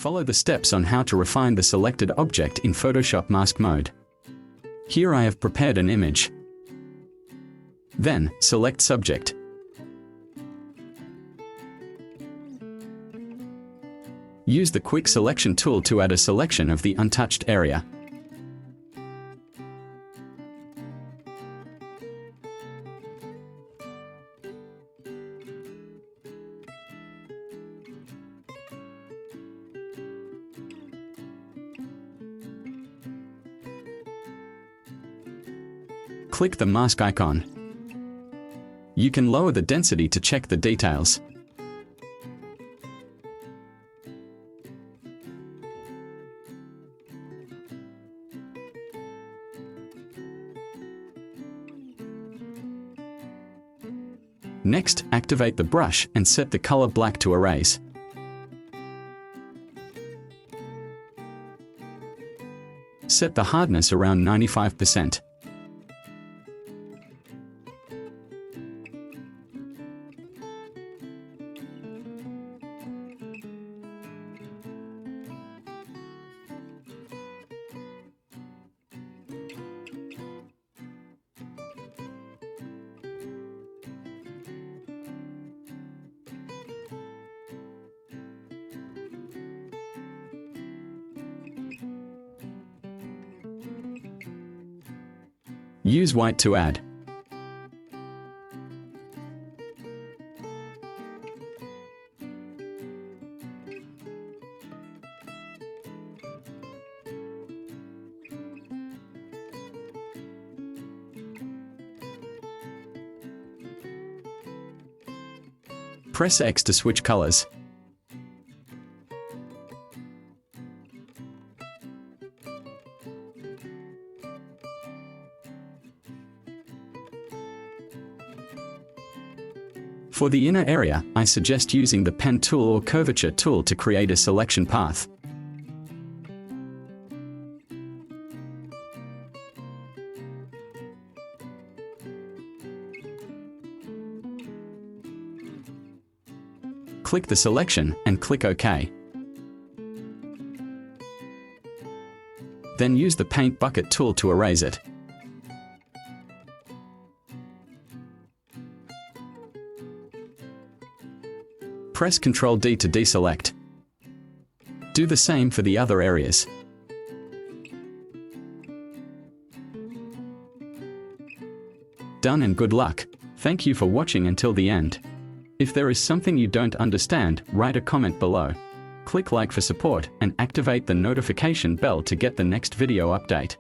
Follow the steps on how to refine the selected object in Photoshop Mask Mode. Here I have prepared an image. Then, select Subject. Use the Quick Selection tool to add a selection of the untouched area. Click the mask icon. You can lower the density to check the details. Next, activate the brush and set the color black to erase. Set the hardness around 95%. Use white to add. Press X to switch colors. For the inner area, I suggest using the pen tool or curvature tool to create a selection path. Click the selection and click OK. Then use the Paint Bucket tool to erase it. Press Ctrl D to deselect. Do the same for the other areas. Done and good luck. Thank you for watching until the end. If there is something you don't understand, write a comment below. Click like for support and activate the notification bell to get the next video update.